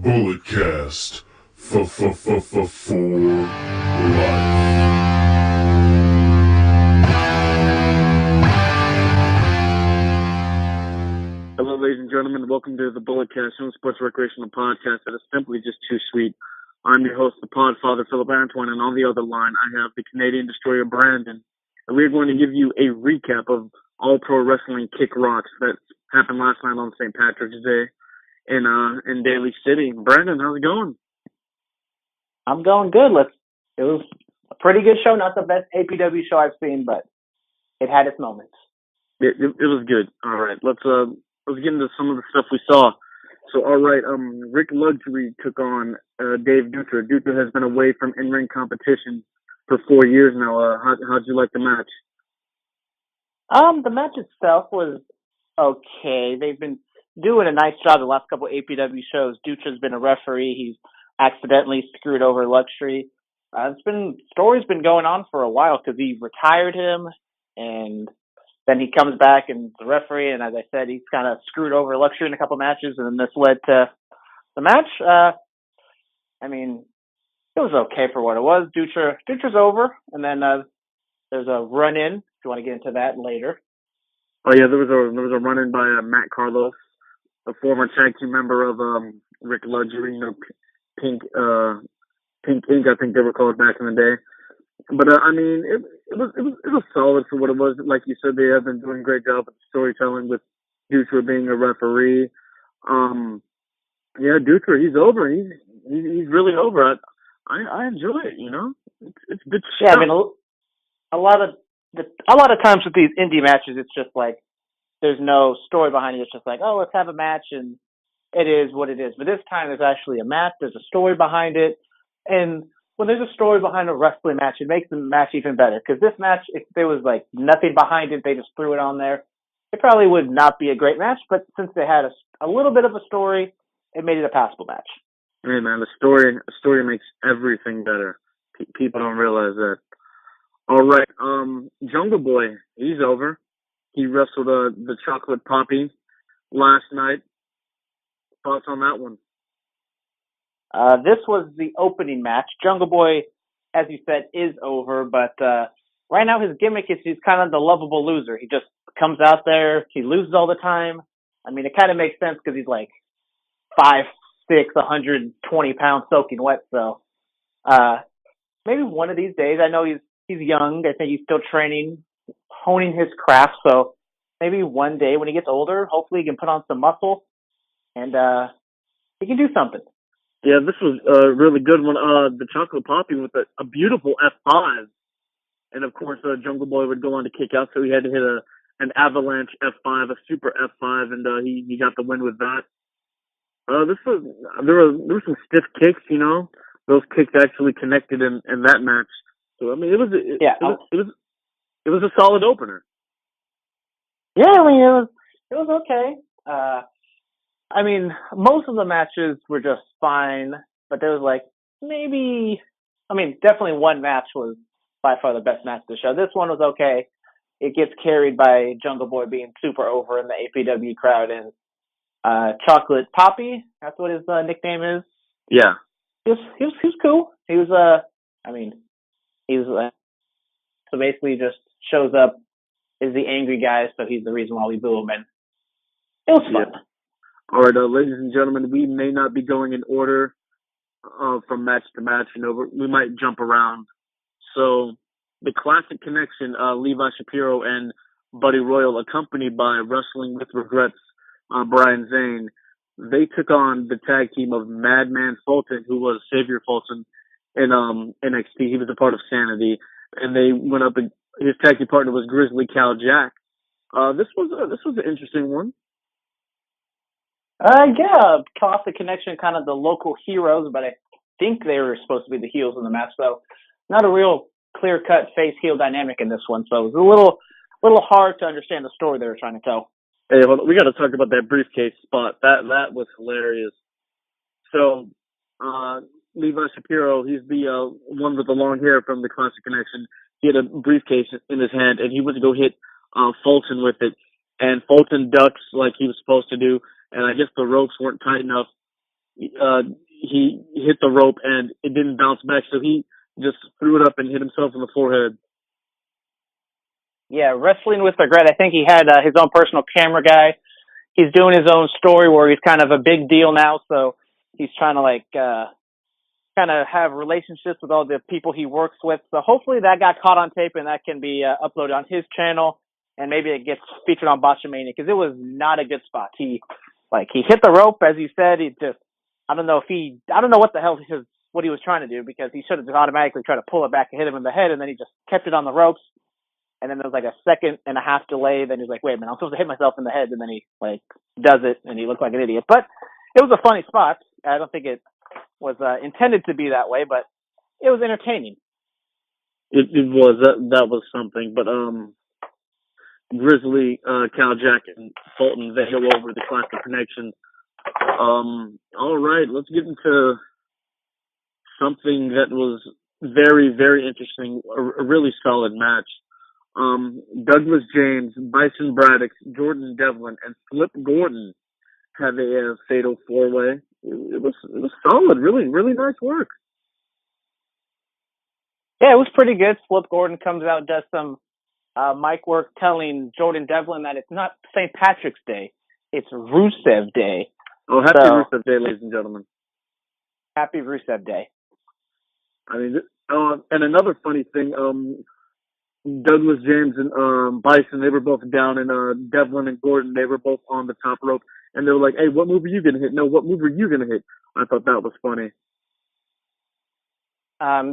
Bulletcast for life. Hello, ladies and gentlemen. Welcome to the Bulletcast, sports recreational podcast that is simply just too sweet. I'm your host, the Podfather, Phillip Antoine, and on the other line, I have the Canadian Destroyer, Brandon. And we're going to give you a recap of All Pro Wrestling Kick Rocks that happened last night on St. Patrick's Day in Daly City. Brandon, how's it going? I'm going good. It was a pretty good show. Not the best APW show I've seen, but it had its moments. It was good. All right, let's get into some of the stuff we saw. So, all right, Rick Luxury took on Dave Dutra. Dutra has been away from in-ring competition for 4 years now. How'd you like the match? The match itself was okay. They've been doing a nice job the last couple of APW shows. Dutra's been a referee. He's accidentally screwed over Luxury. Story's been going on for a while because he retired him, and then he comes back and the referee, and as I said, he's kind of screwed over Luxury in a couple matches, and then this led to the match. It was okay for what it was. Dutra's over, and then there's a run-in, if you want to get into that later. Oh, yeah, there was a run-in by Matt Carlos, a former tag team member of Rick Luxury, Pink Ink, I think they were called back in the day. But it was solid for what it was. Like you said, they have been doing a great job with storytelling with Dutra being a referee. Dutra, he's over. He's really over. I enjoy it. It's good stuff. Yeah, a lot of times with these indie matches, it's just like there's no story behind it. It's just like, oh, let's have a match, and it is what it is. But this time, there's actually a match. There's a story behind it, and when there's a story behind a wrestling match, it makes the match even better. Because this match, if there was like nothing behind it, they just threw it on there, it probably would not be a great match. But since they had a little bit of a story, it made it a passable match. Hey man, the story makes everything better. People don't realize that. All right, Jungle Boy, he's over. He wrestled the Chocolate Poppy last night. Thoughts on that one? This was the opening match. Jungle Boy, as you said, is over, but right now his gimmick is he's kind of the lovable loser. He just comes out there, he loses all the time. It kind of makes sense because he's like 5'6", 120 pounds soaking wet. So maybe one of these days, I know he's young. I think he's still training, honing his craft. So maybe one day when he gets older, hopefully he can put on some muscle and he can do something. Yeah, this was a really good one. The Chocolate Poppy with a beautiful F5. And, of course, Jungle Boy would go on to kick out, so he had to hit an avalanche F5, a super F5, and he got the win with that. There were some stiff kicks, Those kicks actually connected in that match. So, it was a solid opener. Yeah, it was okay. Most of the matches were just fine, but there was definitely one match was by far the best match of the show. This one was okay. It gets carried by Jungle Boy being super over in the APW crowd, and Chocolate Poppy, that's what his nickname is. Yeah. He was cool. He was so basically just shows up, is the angry guy, so he's the reason why we boo him, and it was fun. Yeah. All right, ladies and gentlemen, we may not be going in order from match to match. We might jump around. So the Classic Connection, Levi Shapiro and Buddy Royal, accompanied by Wrestling with Regrets, Brian Zane, they took on the tag team of Madman Fulton, who was Xavier Fulton in NXT. He was a part of Sanity, and they went up. His tag team partner was Grizzly Cal Jack. This was an interesting one. Classic Connection, kind of the local heroes, but I think they were supposed to be the heels in the match, so not a real clear-cut face-heel dynamic in this one, so it was a little hard to understand the story they were trying to tell. Hey, hold on. We got to talk about that briefcase spot. That was hilarious. So, Levi Shapiro, he's the one with the long hair from the Classic Connection. He had a briefcase in his hand, and he went to go hit Fulton with it, and Fulton ducks like he was supposed to do, and I guess the ropes weren't tight enough, he hit the rope and it didn't bounce back, so he just threw it up and hit himself in the forehead. Yeah, Wrestling with Regret. I think he had his own personal camera guy. He's doing his own story where he's kind of a big deal now, so he's trying to kind of have relationships with all the people he works with. So hopefully that got caught on tape and that can be uploaded on his channel, and maybe it gets featured on Botchamania, because it was not a good spot. He hit the rope, as you said. He just, I don't know what the hell what he was trying to do, because he should have just automatically tried to pull it back and hit him in the head, and then he just kept it on the ropes. And then there was like a second and a half delay. Then he's like, wait a minute, I'm supposed to hit myself in the head. And then he does it, and he looked like an idiot. But it was a funny spot. I don't think it was intended to be that way, but it was entertaining. It was that was something. But Grizzly, Cal Jack, and Fulton, they go over the classic connection. All right, let's get into something that was very, very interesting. A really solid match. Douglas James, Bison Braddock, Jordan Devlin, and Flip Gordon have a fatal four-way. It was solid, really, really nice work. Yeah, it was pretty good. Flip Gordon comes out, does some mic work, telling Jordan Devlin that it's not St. Patrick's Day, it's Rusev Day. Oh, happy Rusev Day, ladies and gentlemen. Happy Rusev Day. I mean, and another funny thing, Douglas James and Bison, they were both down, and Devlin and Gordon, they were both on the top rope, and they were like, hey, what move are you going to hit? No, what move are you going to hit? I thought that was funny.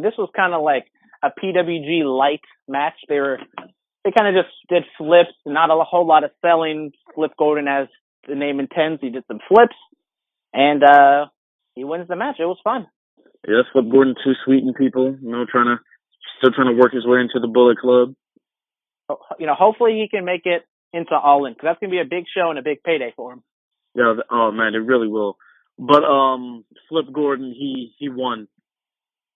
This was kind of like a PWG light match. They kind of just did flips, not a whole lot of selling. Flip Gordon, as the name intends, he did some flips, and he wins the match. It was fun. Yeah, Flip Gordon, too sweet and people, still trying to work his way into the Bullet Club. Hopefully he can make it into All In, because that's going to be a big show and a big payday for him. Yeah, oh man, it really will. But Flip Gordon, he won.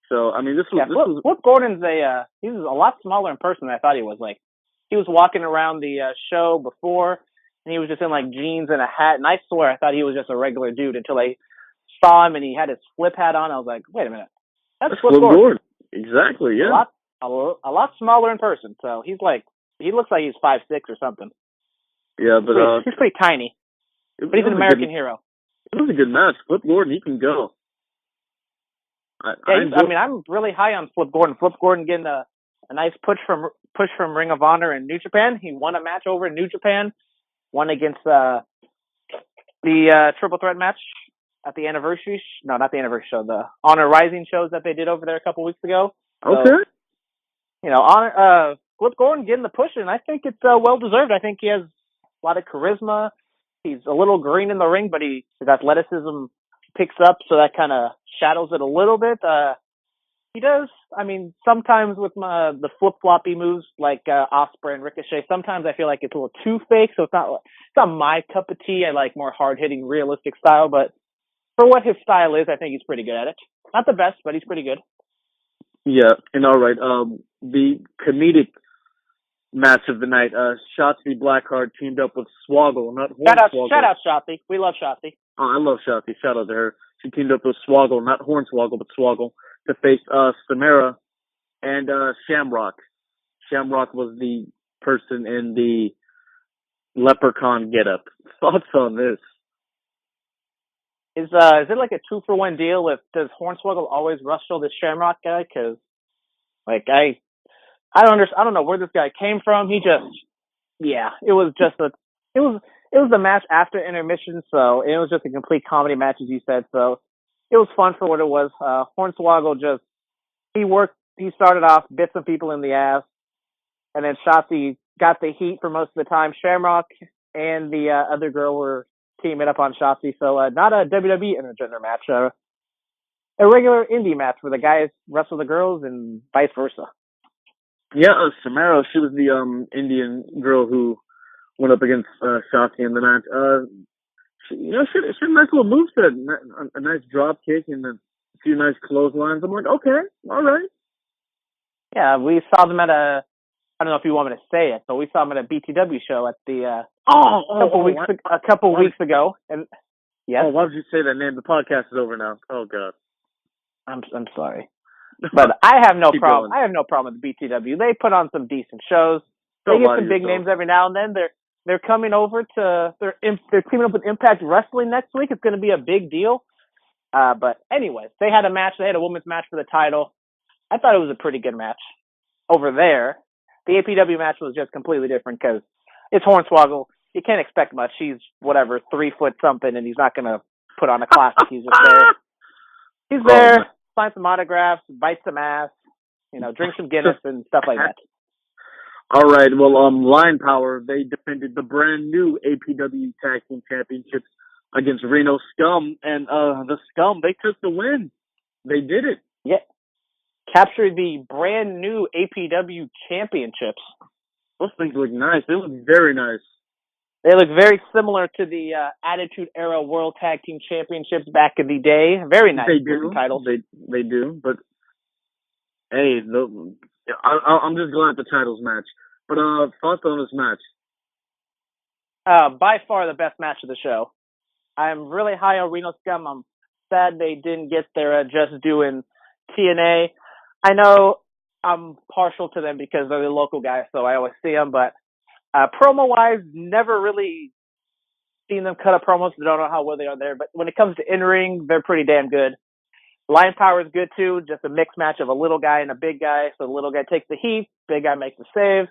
So I mean, Flip Gordon's he's a lot smaller in person than I thought he was. Like, he was walking around the show before, and he was just in like jeans and a hat, and I swear I thought he was just a regular dude until I saw him and he had his flip hat on. I was like, wait a minute, that's Flip Gordon. Exactly, yeah. A lot smaller in person. So he looks like he's 5'6" or something. Yeah, but he's pretty tiny. But he's an American hero. It was a good match. Flip Gordon, he can go. I'm really high on Flip Gordon. Flip Gordon getting a nice push from Ring of Honor in New Japan. He won a match over in New Japan. Won against the Triple Threat match at the anniversary. No, not the anniversary show. The Honor Rising shows that they did over there a couple weeks ago. Okay. So, Flip Gordon getting the push, and I think it's well deserved. I think he has a lot of charisma. He's a little green in the ring, but his athleticism picks up, so that kind of shadows it a little bit. He does. I mean, sometimes with the flip-floppy moves like Ospreay and Ricochet, sometimes I feel like it's a little too fake, so it's not my cup of tea. I like more hard-hitting, realistic style, but for what his style is, I think he's pretty good at it. Not the best, but he's pretty good. Yeah, and all right, the comedic match of the night, Shotzi Blackheart teamed up with Swoggle, not Hornswoggle. Shout out Shotzi. We love Shotzi. Oh, I love Shotzi. Shout out to her. She teamed up with Swoggle, not Hornswoggle, but Swoggle, to face Samara and Shamrock. Shamrock was the person in the leprechaun getup. Thoughts on this? Is it like a 2-for-1 deal? Does Hornswoggle always wrestle this Shamrock guy? Because I don't know where this guy came from. It was the match after intermission, so it was just a complete comedy match, as you said. So it was fun for what it was. Hornswoggle he started off, bit some people in the ass, and then Shotzi got the heat for most of the time. Shamrock and the other girl were teaming up on Shotzi, so not a WWE intergender match, a regular indie match where the guys wrestle the girls and vice versa. Yeah, Samara, she was the Indian girl who went up against Shotzi in the match. She had a nice little moveset, a nice drop kick and a few nice clotheslines. I'm like, okay, all right. Yeah, we saw them at I don't know if you want me to say it, but we saw them at a BTW show at the a couple weeks ago, and Yes. Oh, why did you say that name? The podcast is over now. Oh God. I'm sorry, but I have no Keep problem. going. I have no problem with BTW. They put on some decent shows. They Don't get lie to some big yourself. names every now and then. They're coming over to they're teaming up with Impact Wrestling next week. It's going to be a big deal. But anyways, they had a match. They had a women's match for the title. I thought it was a pretty good match. Over there, the APW match was just completely different because it's Hornswoggle. You can't expect much. He's 3 foot something, and he's not going to put on a classic. He's just there. He's there, sign some autographs, bite some ass, drink some Guinness and stuff like that. All right. Well, Lion Power, they defended the brand new APW Tag Team Championships against Reno Scum, and the Scum, they took the win. They did it. Yeah. Captured the brand new APW Championships. Those things look nice. They look very nice. They look very similar to the Attitude Era World Tag Team Championships back in the day. Very nice. They do. Titles. They do. But hey, I'm just glad the titles match. But thoughts on this match? By far the best match of the show. I'm really high on Reno Scum. I'm sad they didn't get their just due in TNA. I know I'm partial to them because they're the local guys, so I always see them. But promo-wise, never really seen them cut up promos. I don't know how well they are there. But when it comes to in-ring, they're pretty damn good. Lion Power is good, too. Just a mixed match of a little guy and a big guy. So the little guy takes the heat, big guy makes the save.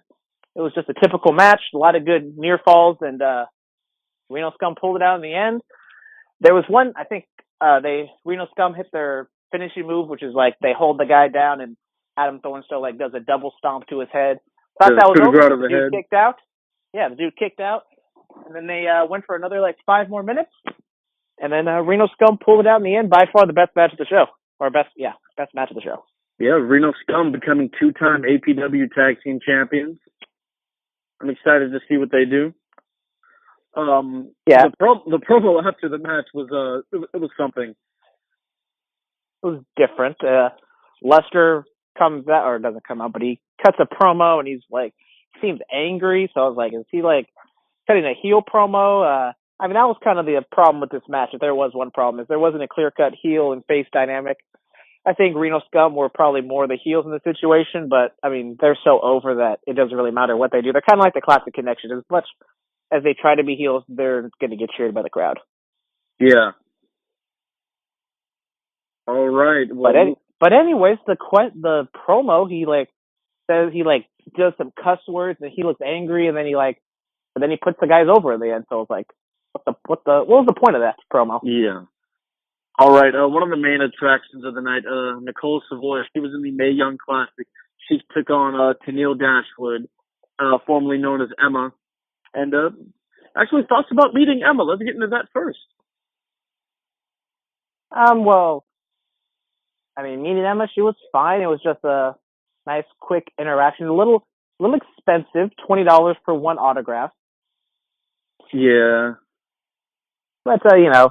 It was just a typical match. A lot of good near falls, and Reno Scum pulled it out in the end. There was one, I think, Reno Scum hit their finishing move, which is like they hold the guy down and Adam Thornstowe does a double stomp to his head. Thought that was over. The dude kicked out. Yeah, the dude kicked out. And then they went for another 5 more minutes. And then Reno Scum pulled it out in the end. By far the best match of the show. Or best match of the show. Yeah, Reno Scum becoming 2-time APW Tag Team Champions. I'm excited to see what they do. Yeah. The promo after the match was it was something. It was different. Lester comes out, or doesn't come out, but he cuts a promo and he's seems angry. So I was like, is he cutting a heel promo? I mean, that was kind of the problem with this match. If there was one problem, is there wasn't a clear-cut heel and face dynamic. I think Reno Scum were probably more the heels in the situation, but I mean, they're so over that it doesn't really matter what they do. They're kind of like the Classic Connection. As much as they try to be heels, they're going to get cheered by the crowd. Yeah. All right. Well, but anyways, the promo, he says he does some cuss words and he looks angry, and then he puts the guys over in the end. So it's like, what was the point of that promo? Yeah. All right. One of the main attractions of the night, Nicole Savoy. She was in the Mae Young Classic. She took on Tennille Dashwood, formerly known as Emma. And actually, thoughts about meeting Emma. Let's get into that first. Well, I mean, meeting Emma, she was fine. It was just a nice, quick interaction. A little expensive, $20 for one autograph. Yeah. But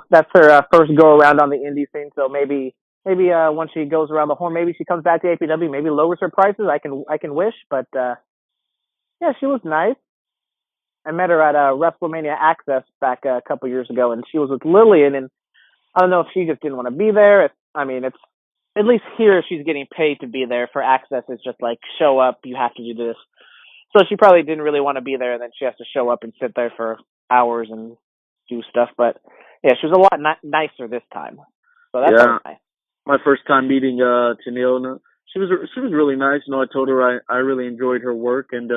that's her first go around on the indie scene. So maybe once she goes around the horn, maybe she comes back to APW. Maybe lowers her prices. I can wish, but yeah, she was nice. I met her at WrestleMania Access back a couple years ago, and she was with Lillian. And I don't know if she just didn't want to be there. It's at least here she's getting paid to be there. For Access, it's just show up. You have to do this. So she probably didn't really want to be there, and then she has to show up and sit there for hours and do stuff. But yeah, she was a lot nicer this time. So that's nice. My first time meeting Tennille, she was really nice. I told her I really enjoyed her work, and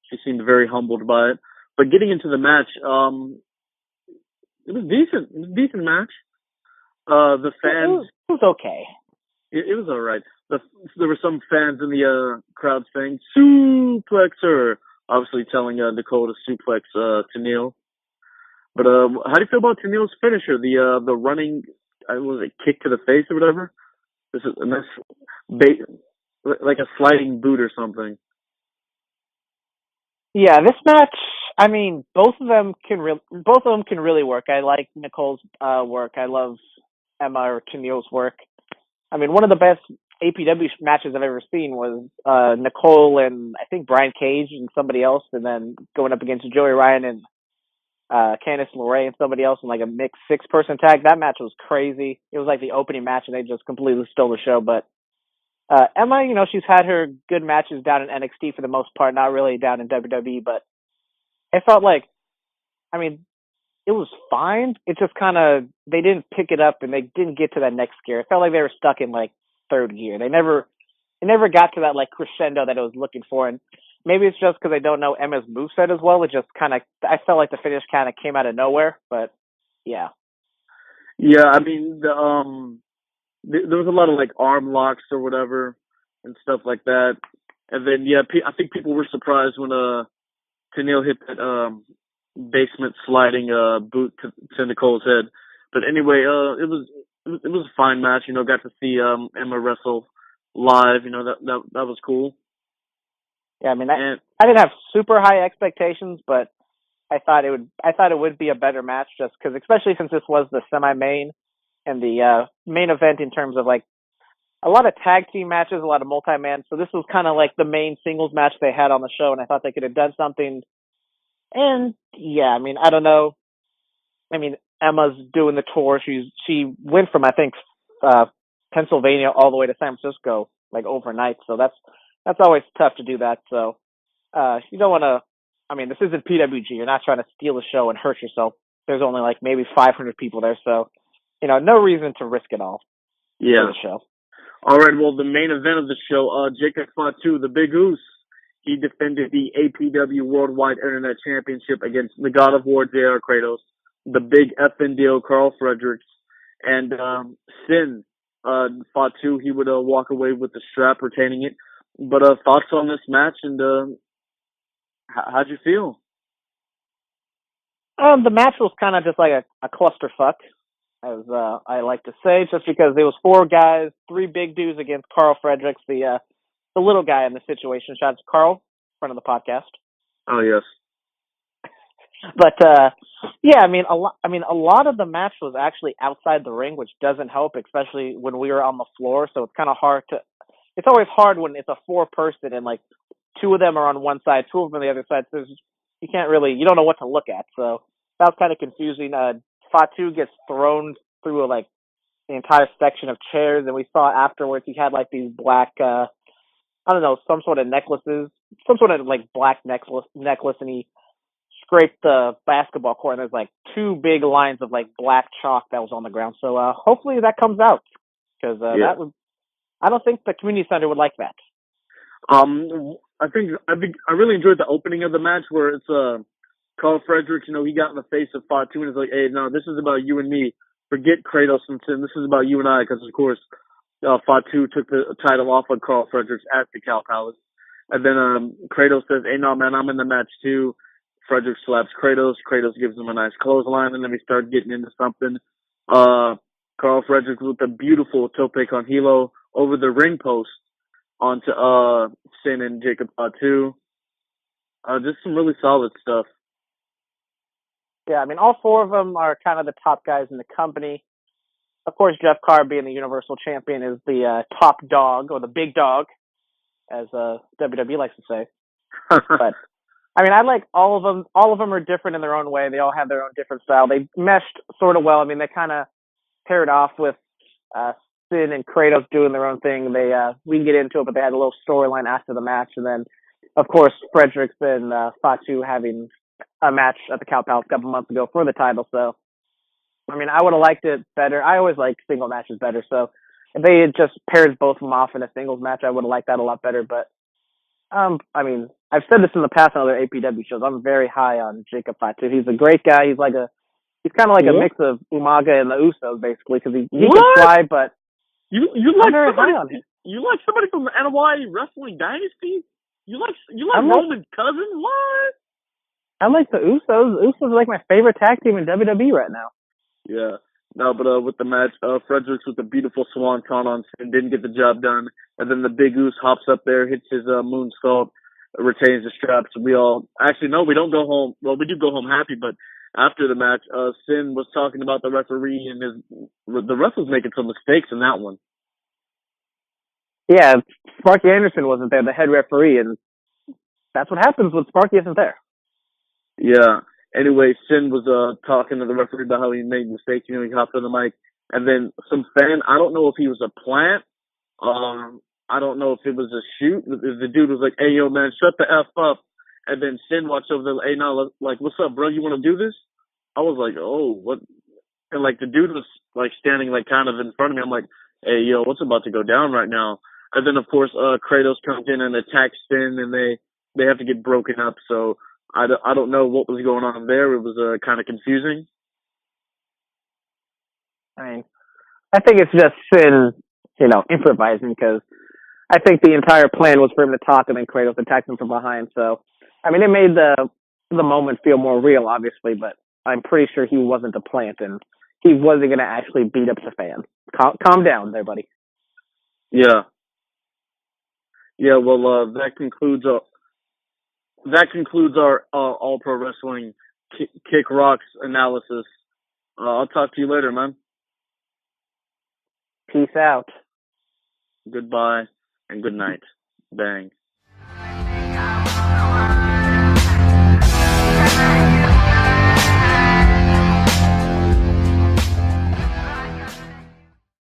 she seemed very humbled by it. But getting into the match, it was decent. It was a decent match. The fans. It was okay. It was all right. There were some fans in the crowd saying "suplex her," obviously telling Nicole to suplex Tennille. But how do you feel about Tennille's finisher? The running, was it kick to the face or whatever? This is a nice, like a sliding boot or something. Yeah, this match. I mean, both of them can really work. I like Nicole's work. I love Emma or Tennille's work. I mean, one of the best APW matches I've ever seen was Nicole and I think Brian Cage and somebody else, and then going up against Joey Ryan and Candice LeRae and somebody else in like a mixed 6-person tag. That match was crazy. It was like the opening match, and they just completely stole the show. But Emma, she's had her good matches down in NXT for the most part, not really down in WWE. But it felt like, it was fine. It just kind of, they didn't pick it up and they didn't get to that next gear. It felt like they were stuck in like third gear. They never got to that like crescendo that it was looking for. And maybe it's just because I don't know Emma's moveset as well. It just kind of, I felt like the finish kind of came out of nowhere. But yeah. Yeah, there was a lot of like arm locks or whatever and stuff like that. And then I think people were surprised when Tennille hit that basement sliding boot to Nicole's head. But anyway, it was a fine match. Got to see Emma wrestle live. That was cool. Yeah, I didn't have super high expectations, but I thought it would be a better match just because, especially since this was the semi-main and the main event in terms of like a lot of tag team matches, a lot of multi-man. So this was kind of like the main singles match they had on the show, and I thought they could have done something. And yeah, I don't know. Emma's doing the tour. She went from, I think, Pennsylvania all the way to San Francisco like overnight. So that's always tough to do that. So you don't want to. This isn't PWG. You're not trying to steal the show and hurt yourself. There's only like maybe 500 people there, so no reason to risk it all. Yeah. For the show. All right. Well, the main event of the show, Jacob Fatu, the Big Goose. He defended the APW Worldwide Internet Championship against the God of War, JR Kratos, the Big effing deal, Carl Fredericks, and Sin. Fatu, he would walk away with the strap, retaining it. But thoughts on this match, and how'd you feel? The match was kind of just like a clusterfuck, as I like to say, just because there was 4 guys, 3 big dudes against Carl Fredericks, the little guy in the situation. Shout out to Carl, friend of the podcast. Oh yes. But yeah, a lot of the match was actually outside the ring, which doesn't help, especially when we were on the floor. So it's kind of hard to. It's always hard when it's a 4-person and like 2 of them are on one side, 2 of them on the other side. So you don't know what to look at. So that was kind of confusing. Fatu gets thrown through like the entire section of chairs, and we saw afterwards he had like these black, some sort of necklaces, some sort of like black necklace, and he scraped the basketball court, and there's like 2 big lines of like black chalk that was on the ground. So hopefully that comes out, because I don't think the community center would like that. I really enjoyed the opening of the match where it's Carl Fredericks, he got in the face of Fatu and is like, hey, no, this is about you and me. Forget Kratos and Sin. This is about you and I, because of course Fatu took the title off of Carl Fredericks at the Cow Palace. And then Kratos says, hey, no, man, I'm in the match too. Fredericks slaps Kratos. Kratos gives him a nice clothesline, and then we start getting into something. Carl Fredericks with a beautiful tope con hilo over the ring post onto Sin and Jacob Fatu. Just some really solid stuff. Yeah, all 4 of them are kind of the top guys in the company. Of course, Jeff Carr, being the Universal Champion, is the top dog, or the big dog, as WWE likes to say. But I like all of them. All of them are different in their own way. They all have their own different style. They meshed sort of well. They kind of paired off with Sin and Kratos doing their own thing. We can get into it, but they had a little storyline after the match, and then, of course, Fredericks and Fatu having a match at the Cow Palace a couple months ago for the title. So, I would have liked it better. I always like single matches better. So, if they had just paired both of them off in a singles match, I would have liked that a lot better. But, I've said this in the past on other APW shows. I'm very high on Jacob Fatu. He's a great guy. He's kind of like a mix of Umaga and the Usos, basically, because he can fly, but you like somebody from the NY Wrestling Dynasty? You like Roman Cousin? What? I like the Usos. The Usos are like my favorite tag team in WWE right now. Yeah. No, but with the match, Fredericks with the beautiful swanton on Sin didn't get the job done. And then the Big Goose hops up there, hits his moonsault, retains the straps. We don't go home. Well, we do go home happy, but after the match, Sin was talking about the referee, and the ref was making some mistakes in that one. Yeah, Sparky Anderson wasn't there, the head referee, and that's what happens when Sparky isn't there. Yeah, Anyway, Sin was talking to the referee about how he made mistakes. He hopped on the mic, and then some fan. I don't know if he was a plant. I don't know if it was a shoot. The dude was like, "Hey, yo, man, shut the f up." And then Sin walks over there, "Hey, now, like, what's up, bro? You want to do this?" I was like, "Oh, what?" And like the dude was like standing like kind of in front of me. I'm like, "Hey, yo, what's about to go down right now?" And then of course, Kratos comes in and attacks Sin, and they have to get broken up. So I don't know what was going on there. It was kind of confusing. I mean, I think it's just Sin, improvising because I think the entire plan was for him to talk and then Kratos attacked him from behind. So, I mean, it made the moment feel more real, obviously, but I'm pretty sure he wasn't a plant and he wasn't going to actually beat up the fan. Calm down there, buddy. Yeah. Yeah. Well, that concludes our All Pro Wrestling Kick Rocks analysis. I'll talk to you later, man. Peace out. Goodbye and good night. Bang.